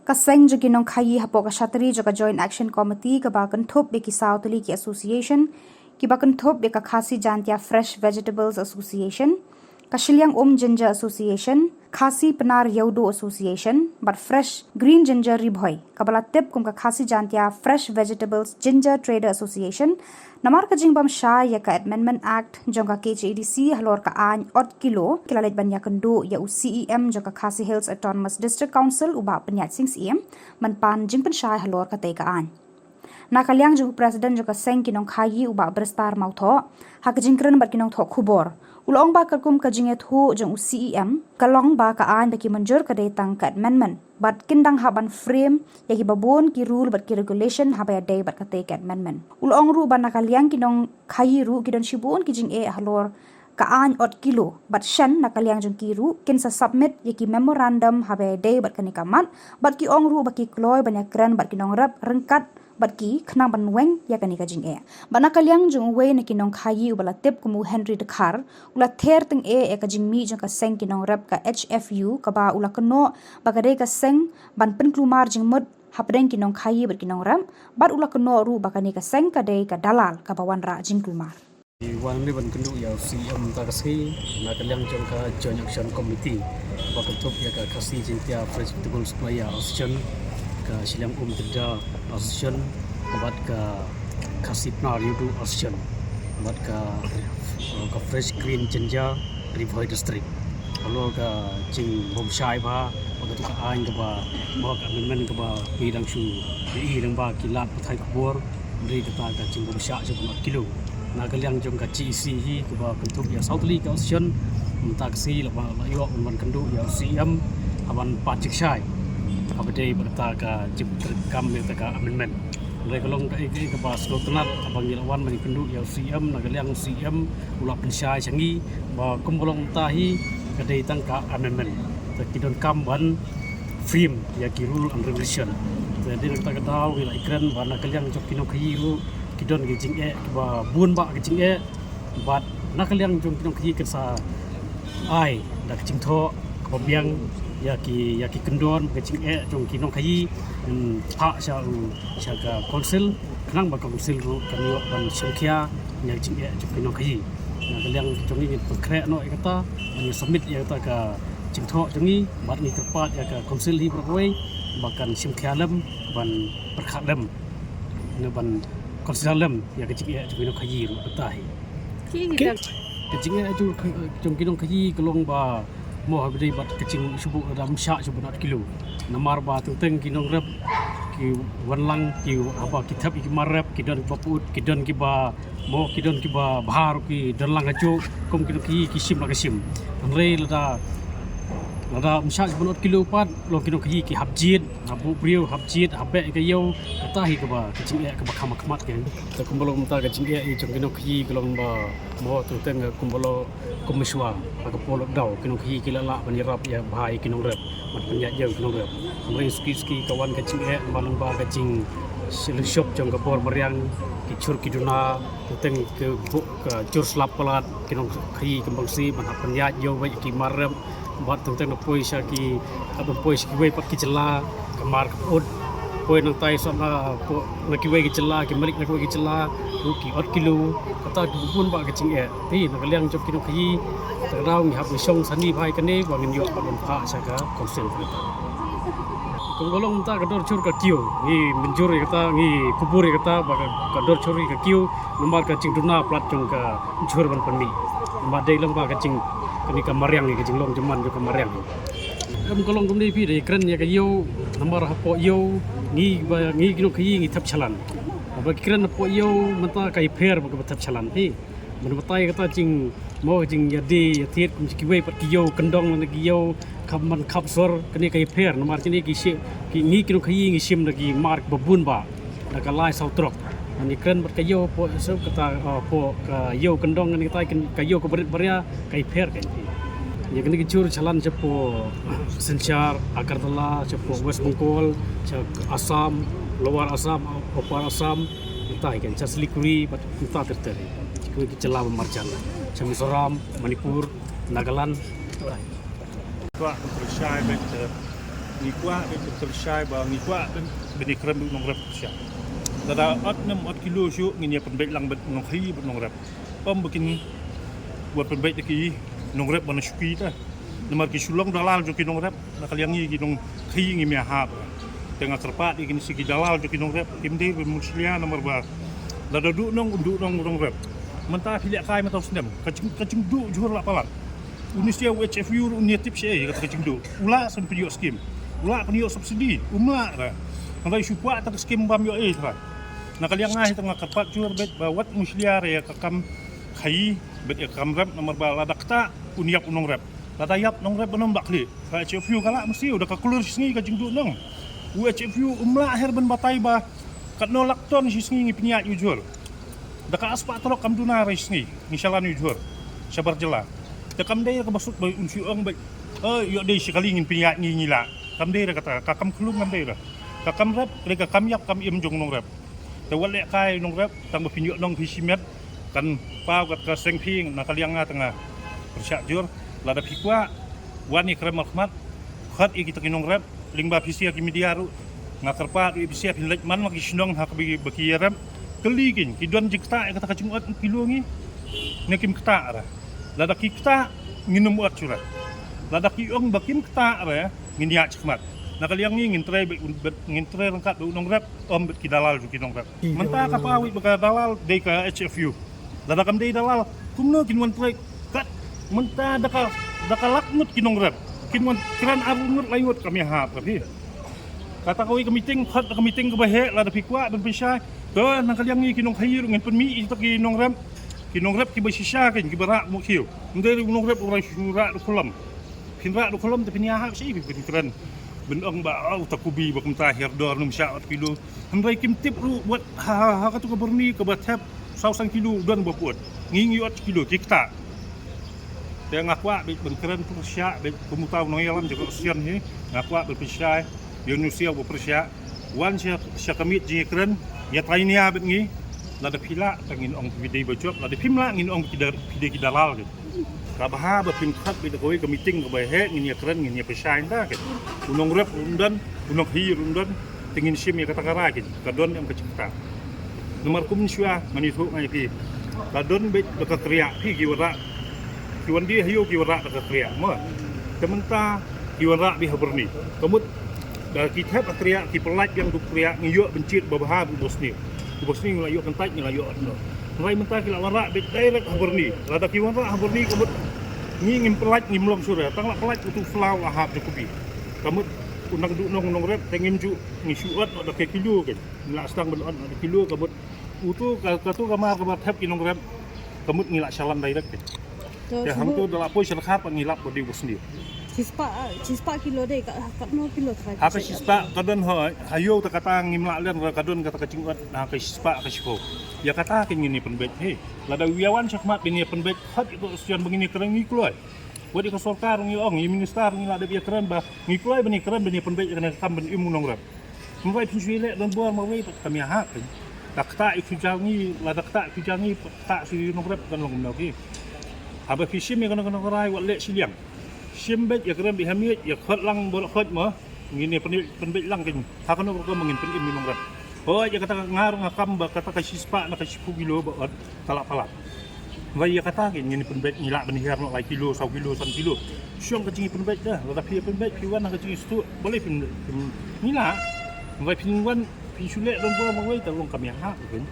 Kaseng jo kinong khayi hapo ka shatri jo ka Joint Action Committee ka ba kan thop be ki Sautali ki Association ki ba kan thop be ka Khasi Jantia Fresh Vegetables Association ka Shilyang Ginger Association Khasi Penar Yaudo Association but Fresh Green Ginger Ribhoy ka bala tip kum ka Khasi Jantia Fresh Vegetables Ginger Trader Association namar ka jingbam sha ya ka Amendment Act jong ka KHADC halor ka an ot kilo kilalit ban ya kendo ya UCEM jong ka Khasi Hills Autonomous District Council uba penyat sing CM man pan jingpen sha halor ka te ka an nakalyang jong president jong ka seng kinong khayi uba berstar mautho hak jingkren bat kinong tho khubor ulong ba kakum ka jinget hu jong UCEM kalong ba ka an baki manjur ka datang ka amendment but kindang haban frame yaki babon ki rule but ki regulation habaya day but ka take amendment ulong ru ba nakalyang kinong khayi ru kidon shibun ki jing e halor ka an ot kilo but shan nakalyang jong ki ru kin sa submit yaki memorandum habaya day but kanikamat but ki ong ru ba ki kloy banyak kran but kinong rap rengkat batki khnang ban weng ya kani ka jing e bana kalyang jung we ne kinong khayi ubala tep kumu Henry de Khar ula ther teng e ka jing mi jong ka seng kinong rap ka HFU ka ba ula kno bagade ka seng ban pen klumar jing mud hapdeng kinong khayi ber kinong ram bat ula kno ru bakani ka seng ka de ka dalal ka bawan ra jing klumar wan ni ban kendu ya CM ta kasi na kalyang jong ka Joint Action Committee ba ketup ya ka Khasi Jantia Fresh Vegetables Association ka Shilyang Ginger Association buat ka Khasi Penar Yaudo Association buat ka Fresh Green Ginger Ribhoy District kalau ka jing bom shai ba bagat ka ain ka ba mo ka amendment ka ba bidang su i dang ba kilat pathai kubor beri kata ka jing bom sha je 1 kilo na kalyang jong ka GC hi ka ba kentuk ya Sautali ka Association taksi la ba yo man kendu ya CM aban pajik shai abade berta ka jip kam ta ka amendment le kalong ka ke ba slo tenat abang ilawan mani pendu ya CM nagaliang CM ula pensyai changi ba kumbolong tahi ka dei tang ka amendment ta kidon kam ban film ya ki rule and regulation jadi ta ka daw ila ikran ba nagaliang jok kino khiru kidon ge jing e ba bun ba ge jing e ba nagaliang jong kino khi ke sa ai dak jing tho ba biang yaki kendon kecing jong kinong khayi pha sha ka council nang ba council ru kanyo ban sangkhya nya jing jong kinong khayi na kalyang jong ni pekre no kata ni submit ya ta ka jing tho jong ni bat ni terpat ya ka council hi berwei bakan sangkhya lam ban perkhat lam ne ban council lam ya kecing jong kinong khayi ru tahi kecing jong kinong khayi kelong ba mo habdei bat kecing subu ram sha subu 1 kilo namar ba teng kinong rep ki wanlang ki apa kitab ki marep ki don paput ki don ki ba mo ki don ki ba bahar ki don lang ajo kom ki sim la sim anre lada msha subu 1 kilo pat lo ki habjit abu priu habjit habe ke yo kata hi ke ba kecing ka ba khamat ke ta kumbolo mta kecing i jong kinong ki kelong ba mo teng kumbolo komiswa ka polo daw kinong ki la ban rap ya bahai kinong rap mat penya je kinong rap mri ski kawan kecing malung ba kecing sil shop jong ka por mariang ki chur ki duna teng ke bu ka chur slap palat kinong ki kembang si ban penya yo ba ki marap buat tentang poi syaki apa poi syaki we pat ki cela kamar od poi nang tai sana po naki we ki cela ki malik nak we ki cela ki 1 kilo kata pun ba kecing ti nak liang job kino khi terau ngi hab song sani bhai kane ba ngin yo ba pha saka konsel kita kongolong ta kador chur ka kio ngi menjur kata ngi kubur kata ba kador churi ka kio nomor ka cing duna plat chung ka chur ban panni ma dei lang ba ka cing kini kamariang ni kecing long jaman jo kamariang kam kolong kum ni pi de kren ya ka yo nomor hapo yo ngi kino khi ngi thap chalan ba kren hapo yo mata kai pher ba thap chalan hi man batai kata cing mo cing ya di ya thiet kum ki we pat ki yo kendong na ki yo kham man khap sor kini kai pher nomor kini ki ngi kino khi ngi sim na ki mark babun ba na ka lai sau trok ani kren bat kayo po so kata po kayo kendong ni kata kayo ko berit beria kai pher kan ya kini kicur chalan cepo Senchar Agartala cepo West Bengal cep Assam Lower Assam Upper Assam kita kan Chaslikuri bat kita terteri kini kicela marjan cep Mizoram Manipur Nagaland Qua Shai met ngikwa betul syai ba ngikwa beni krem nong rep sya dada 8 kilo syu nginya penbek lang bet nong khri bet nong rep pom bikin buat penbek ki nong rep ban syuki ta nomor ki sulong dalal jo ki nong rep nakaliang ngi ki nong khri ngi mi ha tengah serpat ki sigi dalal jo ki nong rep kimde be muslia nomor ba dada du nong rep mentah pilih kai matau sendem kacing du jur la palang Unistia HFU unia tips kata kacing du ula sen penyo skim ula penyo subsidi umla ra ngai supua tak skim bam yo ra nakaliang ngai tengah kapat jur bet bawat muslia ya kakam khai bet ya kam rap nomor ba ladakta uniap unong rap ladayap nong rap benom bakli HFU kala mesti udah kakulur singi kacing du nong HFU umla akhir ben batai ba kat nolak ton singi pinya jur daka aspa tolok kam duna rais ni misalan jur sabar jela dekam dai ka basut bai unsi ong bai yo dei sekali ngin pinya ni ngila kam dai kata kakam kelung kam dai kakam rap rega kam yap kam im jong nong rap te wale kai nong rap tang ba pinyo nong pisimet kan pau kat ka seng ping nakaliang nga tengah persyak jur lada pikwa wani krem rahmat khat i kita kinong rap lingba pisia ki media ru ngakarpa i pisia pilek man maki sinong hak bi bakiram keligin kidon jikta kata kacung 4 kilo ngi nekim kta ra lada kita nginum uat curah lada ki ong bakim kta ra nginya cekmat nakaliang ngi ngin tre lengkap do nong rap om bet ki dalal ju ki nong rap menta ka pawi baka dalal de ka HFU lada kam de dalal kumno kinwan tre kat menta daka lakmut ki nong rap kinwan kran arungut layut kami ha tapi kata koi kemiting khat kemiting ke bahe lada pikwa ben pisai to nakaliang ngi kinong khayir ngin penmi itu ki nong rap ki basisha kan ki barak mo khiu ndere nong rap orang syura du kolam pinra du kolam te pinya ha si bin keren ben ong ba au takubi bakum tahir dor num sya kilo handai kim tip ru buat ha ka tu ka berni ke batap 1,000 kilo dan baput ngingi 8 kilo kita te ngakwa ben keren tu sya ben kumutau no yalam juga sian ni ngakwa ben pisai Indonesia bepersia wan sya kamit ji keren ya trainia bet ngi lada pila tangin ong video bocok lada pimla ngin ong video kidalal gitu kabaha ba pim khat be koi ke meeting ke bahe ngin ya keren ngin ya pesai nda gitu unong rep undan unong hi undan tingin sim ya kata kara gitu kadon yang kecipta nomor kum syua manitu ngai pi kadon be ka kriya pi giwara kiwan dia hiyo giwara ka kriya mo kementa giwara bi haberni kemut da kita kriya ki pelaj yang du kriya ngiyo bencit babaha bosni Bosni ngelayu kentai ngelayu no. Mulai mentah kila warak bet direct haberni. Lada ki warak haberni kemut ngim pelaj ngimlom surya. Tangla pelaj utu flau ahab cukupi. Kemut unang du nong rep tengim ju ngisuat ada ke kilo kan. Ngila stang ben ada kilo kemut utu katu kamar tap kinong rep kemut ngila salam direct kan. Ya hang tu dalam poi serkap ngilap bodi Bosni. Cispa kilo deh kat no kilo terakhir. Apa cispa kadon ho ayo ta kata ngimla len kadon kata kacing na ka cispa ka siko. Ya kata kin ngini penbet he. Lada wiawan sakmat bini penbet hat itu sian begini keren ngikloy. Wadi ka sorkar ngi ong ngi minister ngi lada dia keren ba ngikloy bini keren bini penbet kena kam ben imun nong rap. Mulai pinsuile dan buar mawai kami ha. Takta ifujangi lada takta ifujangi tak si nong rap kan long ngi. Aba fishim ya kana rai wale siliang. Simbet ya keren bihamit ya khat lang bolak khat mo ngini penbet lang kin hakano ko mangin pen imi nong rap oh ya kata ngar ngakam ba kata ka sispa na ka 10 kilo ba talak palak vai ya kata kin ngini penbet ngila benihar no kilo 1 kilo 1 kilo syong kecing penbet dah tapi penbet piwan na kecing stu boleh pin ngila vai pinwan pinsulek don bo mawai talong kami ha kan